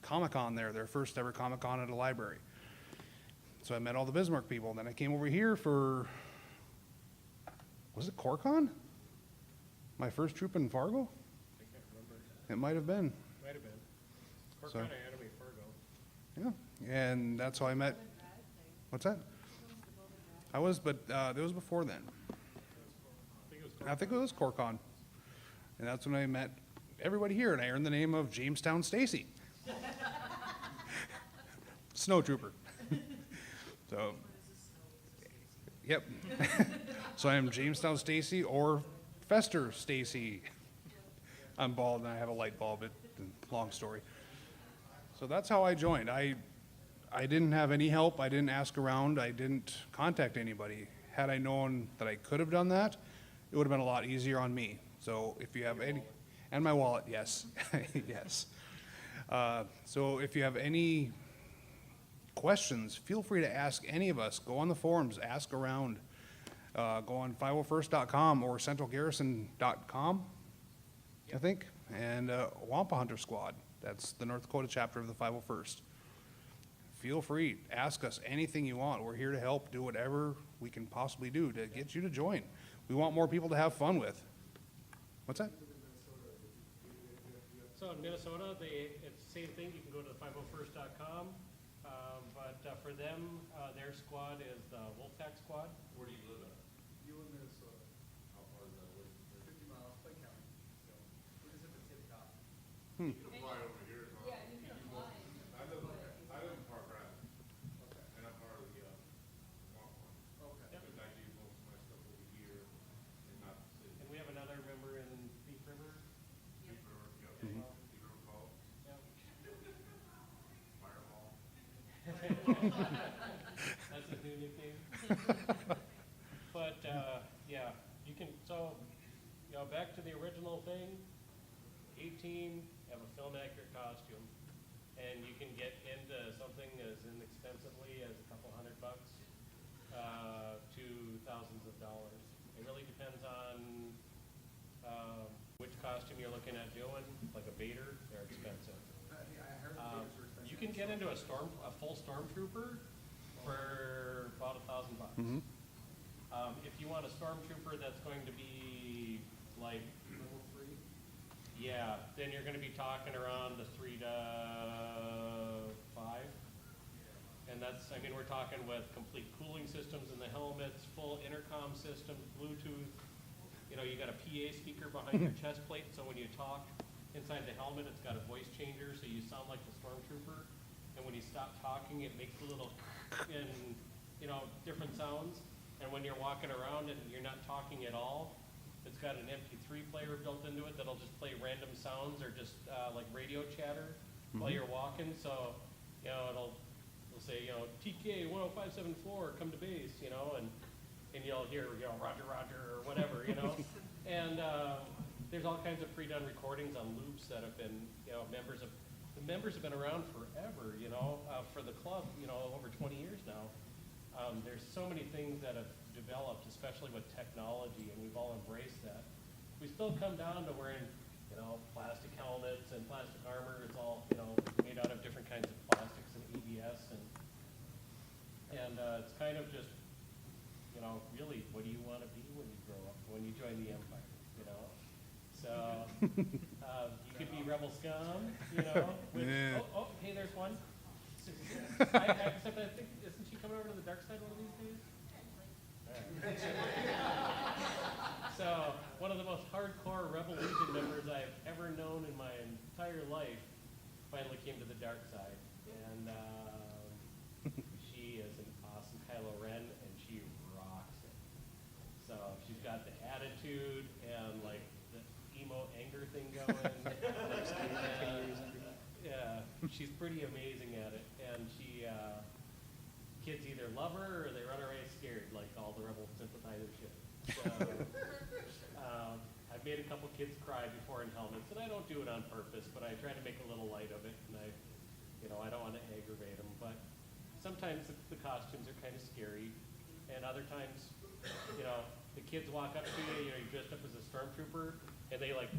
Comic-Con there, their first ever Comic-Con at a library. So I met all the Bismarck people. Then I came over here for, was it CoreCon? My first troop in Fargo? I can't remember. It might have been. Might have been. So- CoreCon Academy, Fargo. Yeah. And that's how I met. What's that? I was, but it was before then. I think it was I think it was CoreCon. And that's when I met everybody here, and I earned the name of Jamestown Stacy. Snow Trooper. So, yep. So I am Jamestown Stacy or Fester Stacy. I'm bald and I have a light bulb, long story. So that's how I joined. I didn't have any help, I didn't ask around, I didn't contact anybody. Had I known that I could have done that, it would have been a lot easier on me. So if you have any, and my wallet, yes, yes. So if you have any questions, feel free to ask any of us. Go on the forums, ask around. Go on 501st.com or centralgarrison.com, I think, and Wampa Hunter Squad. That's the North Dakota chapter of the 501st. Feel free, ask us anything you want. We're here to help, do whatever we can possibly do to get you to join. We want more people to have fun with. What's that? So in Minnesota, it's the same thing. You can go to the 501st.com. But for them, their squad is the Wolfpack Squad. Where do you live at? You in Minnesota. How far is that away from here? 50 miles, Clay County. We're just at the tip top. You can fly over here, huh? Yeah, you can apply. I live in Park Rapids. Okay. And I'm part of the, Wampa. Okay. Yep. Because I do most of my stuff over here and not the city. And we have another member in Thief River. Deep River, yeah. Mhm. Deep River Falls, Yeah. Fireball. That's a new nickname. But, yeah, you can, so, back to the original thing, 18, have a film accurate costume, and you can get into something as inexpensively as a couple $100 to thousands of dollars. It really depends on, which costume you're looking at doing, like a Vader, they're expensive. You can get into a full stormtrooper for about $1,000. Mhm. If you want a stormtrooper that's going to be like level 3, yeah, then you're going to be talking around the 3 to 5. And that's, I mean, we're talking with complete cooling systems in the helmets, full intercom systems, Bluetooth. You got a PA speaker behind your chest plate, so when you talk inside the helmet, it's got a voice changer, so you sound like the stormtrooper. And when you stop talking, it makes a little, different sounds. And when you're walking around and you're not talking at all, it's got an MP3 player built into it that'll just play random sounds or just like radio chatter while you're walking. So, it'll say, TK 10574, come to base, and you'll hear, Roger, Roger, or whatever, And there's all kinds of pre-done recordings on loops that have been, the members have been around forever, for the club, over 20 years now. There's so many things that have developed, especially with technology, and we've all embraced that. We still come down to wearing, plastic helmets and plastic armor. It's all, made out of different kinds of plastics and ABS, and it's kind of just, really, what do you want to be when you grow up, when you join the Empire, So, you could be Rebel Scum, which, Yeah. hey, there's one. Except I think, isn't she coming over to the dark side one of these days? So, one of the most hardcore Rebel Legion members I've ever known in my entire life finally came to the dark side. And she is an awesome Kylo Ren, and she rocks it. So, she's got the attitude and, like, the emo anger thing going. Yeah, she's pretty amazing at it, and kids either love her or they run away scared, like all the Rebel sympathizers should. So, I've made a couple kids cry before in helmets, and I don't do it on purpose, but I try to make a little light of it, and I don't want to aggravate them, but sometimes the costumes are kind of scary, and other times, the kids walk up to you, you're dressed up as a stormtrooper, and they like,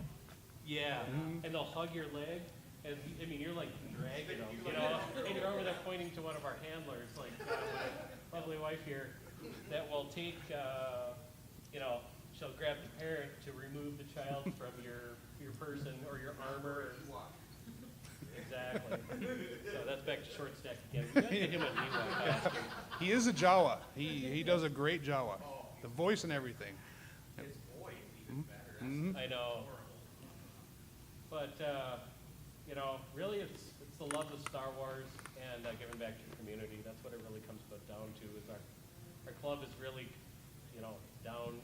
yeah, and they'll hug your leg, And, I mean, you're like dragging them, you know, and you're over there pointing to one of our handlers, like my lovely wife here, that will take, you know, she'll grab the parent to remove the child from your person or your armor. Exactly. So that's back to short stack again. We gotta get him a Ewok costume. He is a Jawa. He does a great Jawa. The voice and everything. His voice even better. I know. But, you know, really it's the love of Star Wars and giving back to the community. That's what it really comes down to is our club is really, you know, down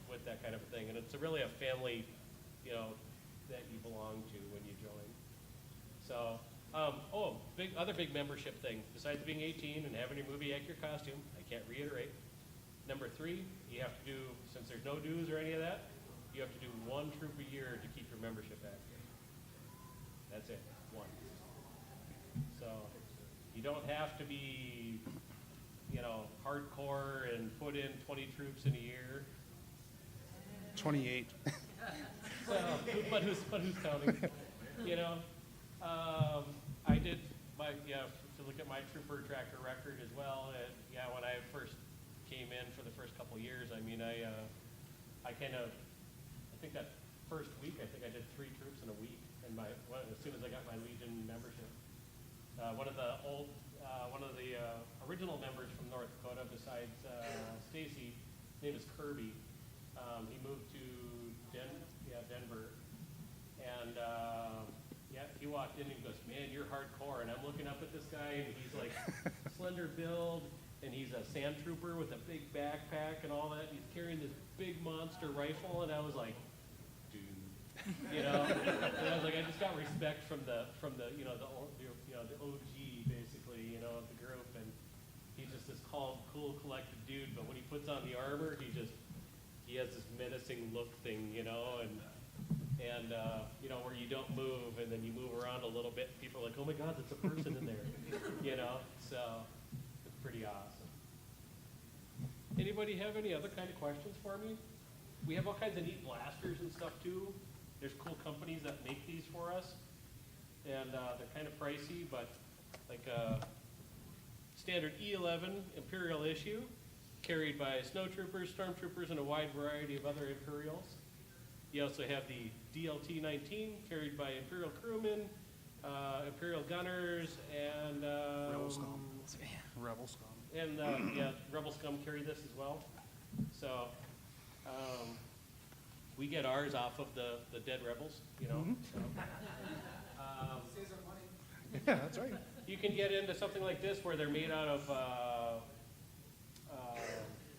with that kind of thing. And it's really a family, you know, that you belong to when you join. So, other big membership thing. Besides being 18 and having your movie accurate costume, I can't reiterate. Number 3, you have to do, since there's no dues or any of that, you have to do 1 troop a year to keep your membership active. That's it, 1. So, you don't have to be, you know, hardcore and put in 20 troops in a year. 28. So, but who's counting? You know, I did to look at my trooper tracker record as well. And when I first came in for the first couple of years, I mean, I think that first week, I think I did 3 troops in a week. And as soon as I got my Legion membership, one of the original members from North Dakota, besides Stacy, his name is Kirby. He moved to Denver, and he walked in and he goes, "Man, you're hardcore." And I'm looking up at this guy, and he's like slender build, and he's a sand trooper with a big backpack and all that. And he's carrying this big monster rifle, and I was like, dude, you know. And I was like, I just got respect from the the OG basically, you know, of the group, and he's just this calm, cool, collected dude. But when he puts on the armor, he has this menacing look thing, you know, and you know, where you don't move, and then you move around a little bit, people are like, oh my God, that's a person in there, you know, so it's pretty awesome. Anybody have any other kind of questions for me? We have all kinds of neat blasters and stuff too. There's cool companies that make these for us, and they're kind of pricey, but like standard E11 Imperial issue, carried by snowtroopers, stormtroopers, and a wide variety of other Imperials. You also have the DLT-19, carried by Imperial crewmen, Imperial gunners, and Rebel scum. Rebel scum. And Rebel scum carry this as well. So we get ours off of the dead rebels, you know. So, Yeah, that's right. you can get into something like this where they're made out of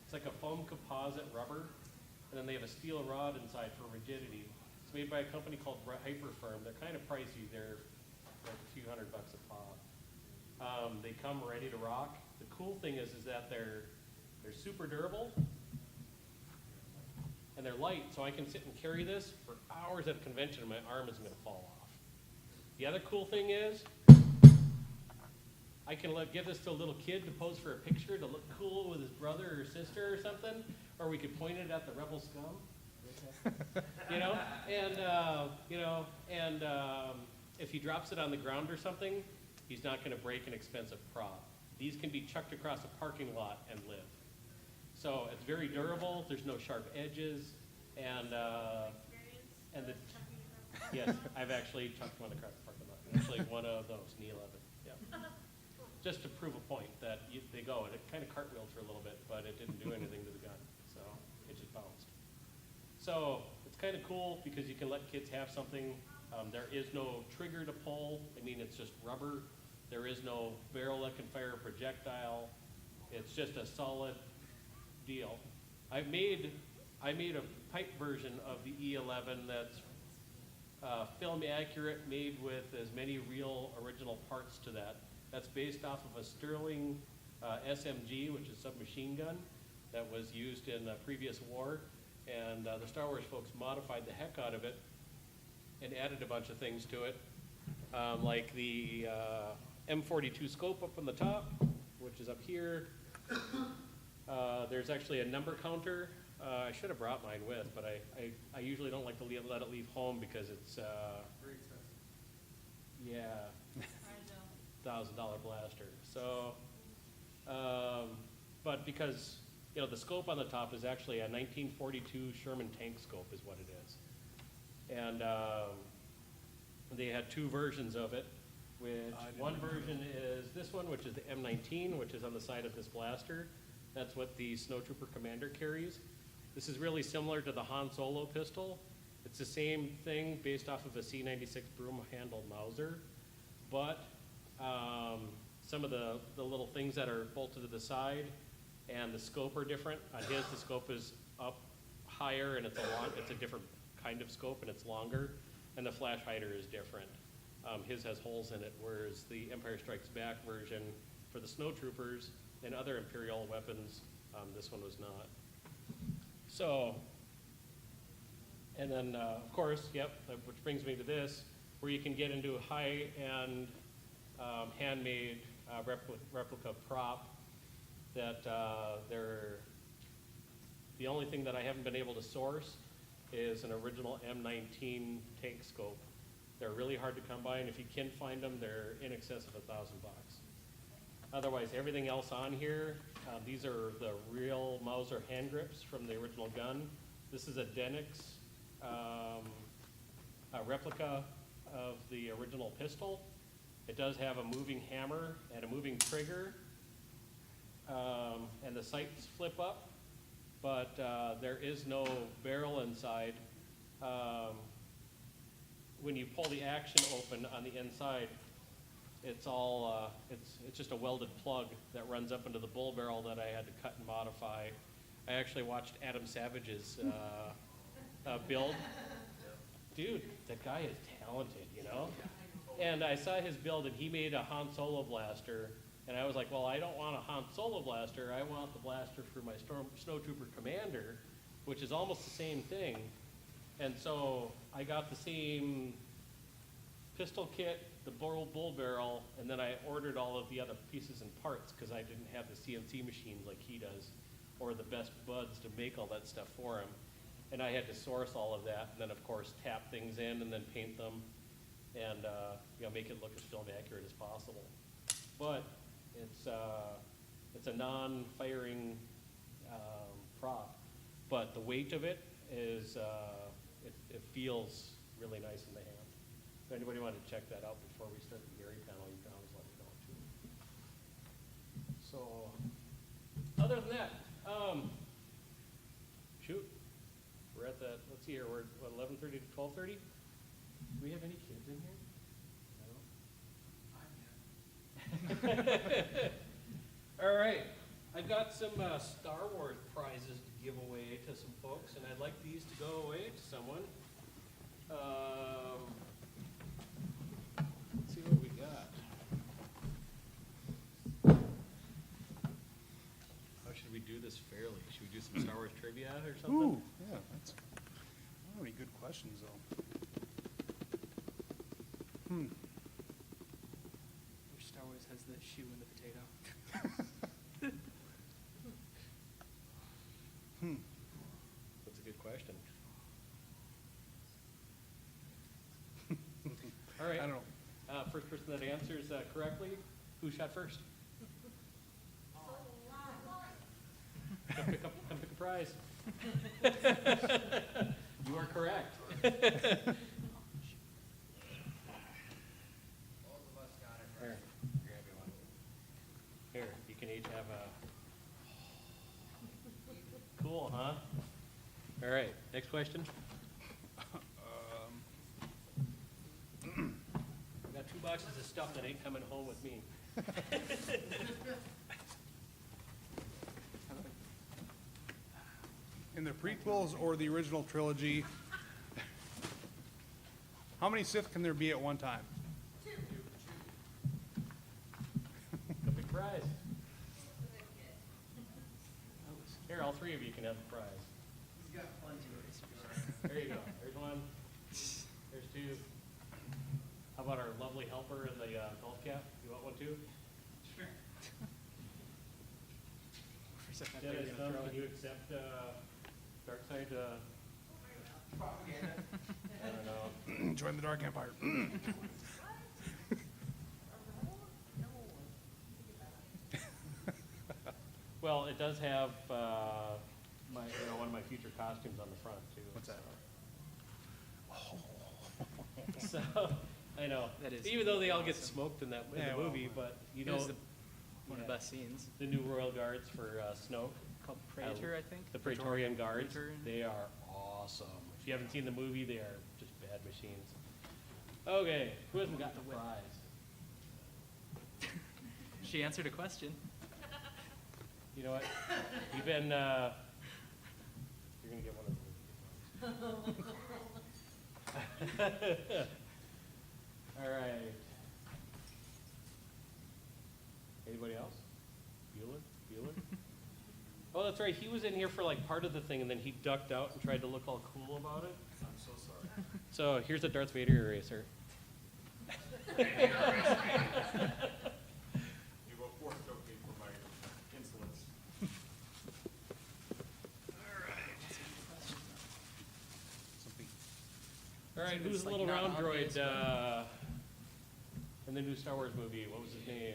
it's like a foam composite rubber, and then they have a steel rod inside for rigidity. It's made by a company called Hyperfirm. They're kind of pricey. They're like a few $100 a pop. They come ready to rock. The cool thing is that they're super durable, and they're light, so I can sit and carry this for hours at a convention, and my arm isn't going to fall off. The other cool thing is I can give this to a little kid to pose for a picture to look cool with his brother or sister or something, or we could point it at the Rebel scum, you know, and if he drops it on the ground or something, he's not going to break an expensive prop. These can be chucked across a parking lot and live. So it's very durable. There's no sharp edges, and the yes, I've actually chucked one across the parking lot. Actually, one of those, an E11. Yeah. Just to prove a point that they go, and it kind of cartwheeled for a little bit, but it didn't do anything to the gun, so it just bounced. So it's kind of cool because you can let kids have something. There is no trigger to pull. I mean, it's just rubber. There is no barrel that can fire a projectile. It's just a solid deal. I made a pipe version of the E11 that's film accurate, made with as many real original parts to that. That's based off of a Sterling SMG, which is submachine gun, that was used in a previous war. And the Star Wars folks modified the heck out of it and added a bunch of things to it, like the M42 scope up on the top, which is up here. There's actually a number counter. I should have brought mine with, but I usually don't like to let it leave home because it's very expensive. blaster. So, but because, you know, the scope on the top is actually a 1942 Sherman tank scope is what it is. And they had two versions of it, which one version is this one, which is the M19, which is on the side of this blaster. That's what the Snowtrooper Commander carries. This is really similar to the Han Solo pistol. It's the same thing based off of a C96 broom-handled Mauser, but some of the little things that are bolted to the side and the scope are different. On his, the scope is up higher and it's a different kind of scope and it's longer, and the flash hider is different. His has holes in it, whereas the Empire Strikes Back version for the snowtroopers and other Imperial weapons, this one was not. So, and then of course, yep, which brings me to this, where you can get into a high-end handmade replica prop that the only thing that I haven't been able to source is an original M19 tank scope. They're really hard to come by, and if you can find them, they're in excess of $1,000. Otherwise, everything else on here, these are the real Mauser hand grips from the original gun. This is a Denix a replica of the original pistol. It does have a moving hammer and a moving trigger, and the sights flip up, but there is no barrel inside. When you pull the action open on the inside, it's all it's just a welded plug that runs up into the bull barrel that I had to cut and modify. I actually watched Adam Savage's build. Dude, that guy is talented, you know? And I saw his build, and he made a Han Solo blaster, and I was like, well, I don't want a Han Solo blaster. I want the blaster for my Snowtrooper Commander, which is almost the same thing. And so I got the same pistol kit, the bull barrel, and then I ordered all of the other pieces and parts because I didn't have the CNC machines like he does, or the best buds to make all that stuff for him. And I had to source all of that, and then of course tap things in and then paint them, and you know, make it look as film accurate as possible. But it's a non-firing prop, but the weight of it is it feels really nice in the hand. If anybody wanted to check that out before we start the Gary panel, you can always let me know too. So, other than that, shoot, we're at that. Let's see here. We're what, 11:30 to 12:30. Do we have any kids in here? No. All right, I've got some Star Wars prizes to give away to some folks, and I'd like these to go away to someone. Let's see what we got. How should we do this fairly? Should we do some Star Wars trivia or something? Ooh, yeah, that's, I don't have any good questions though. Which Star Wars has the shoe and the potato? That's a good question. All right. I don't know. First person that answers correctly, who shot first? Come pick a prize. You are correct. Both of us got it right. Here. Grab you one. Here, you can each have a. Cool, huh? All right, next question. I got 2 boxes of stuff that ain't coming home with me. In the prequels or the original trilogy, how many Sith can there be at one time? A big prize. Here, all 3 of you can have a prize. He's got plenty of There you go. There's 1. There's 2. How about our lovely helper in the golf cap? You want one too? Sure. For a second, I thought you Dennis, were gonna throw can it. you accept dark side? I don't know. Join the Dark Empire. Well, it does have my, one of my future costumes on the front too. What's that? So, I know. That is Even though they all get awesome. smoked in that in Yeah, the well, movie, but you It know was one of the yeah. best scenes. the new Royal Guards for Snoke, Called Praetor, I think. the Praetorian Guards, Praetor. they are awesome. If you haven't seen the movie, they are just bad machines. Okay, who hasn't gotten a The whip. prize? She answered a question. You know what? You've been, you're gonna get one of those. All right. Anybody else? Bueller? Oh, that's right. He was in here for like part of the thing, and then he ducked out and tried to look all cool about it. I'm so sorry. So here's a Darth Vader eraser. You go forth, okay, for my insolence. All right, who's It's the like little not round obvious, droid in the new Star Wars movie? What was his name?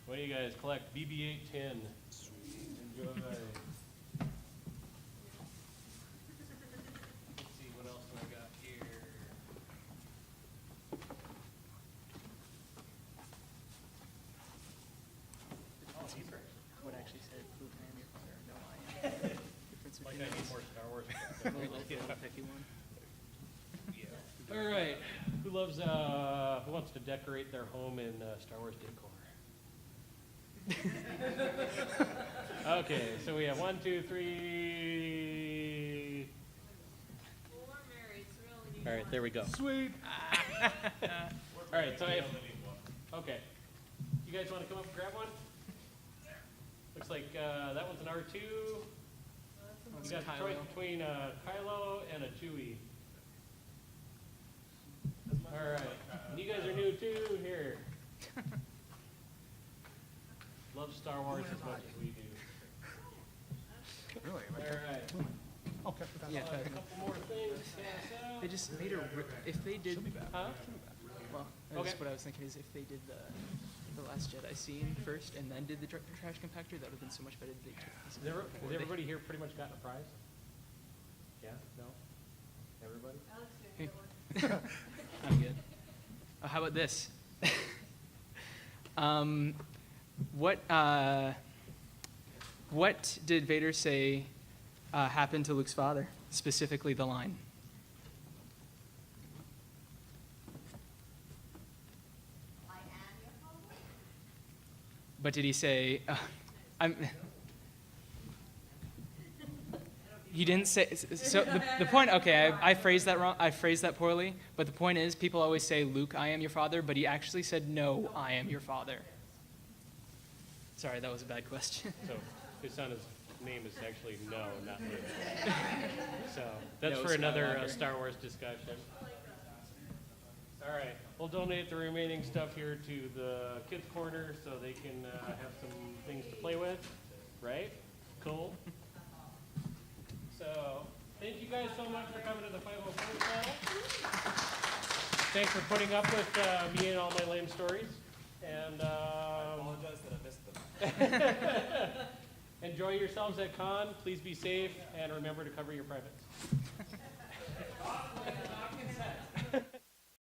What do you guys collect? BB-8 tin. Enjoy. Let's see, what else do I got here? Oh, these are actually What actually said, Luke, I am your father. No, I am. Difference like I between need us. more Star Wars. Little picky one. All right, who loves, who wants to decorate their home in Star Wars decor? Okay, so we have 1, 2, 3. Well, we're married, so we only need All right, one. there we go. Sweet. All right, so I have, okay. You guys want to come up and grab one? Looks like that one's an R2. You That's got the Kylo. choice between Kylo and a Chewie. All right, and you guys are new too. Here. Love Star Wars as much as we do. Really? All right. Okay. Yeah, A couple more things. to pass out. they just made her. If they did, Huh? well, Okay. that's what I was thinking is if they did the Last Jedi scene first and then did the trash compactor, that would have been so much better. That they took this Has before they- everybody here pretty much gotten a prize? Yeah? No? Everybody? Alex, you get one. I'm good. Oh, how about this? What did Vader say happened to Luke's father? Specifically, the line. But did he say? I'm. He didn't say. So the point. Okay, I phrased that wrong. I phrased that poorly. But the point is, people always say, "Luke, I am your father," but he actually said, "No, I am your father." Sorry, that was a bad question. So his son is name is actually no, not Luke. So Yeah, that's it for was another Skywalker. Star Wars discussion. All right, we'll donate the remaining stuff here to the kids' corner so they can have some things to play with. Right? Cool. So thank you guys so much for coming to the 504 Club. Thanks for putting up with me and all my lame stories. And I apologize that I missed them. enjoy yourselves at con. Please be safe and remember to cover your privates.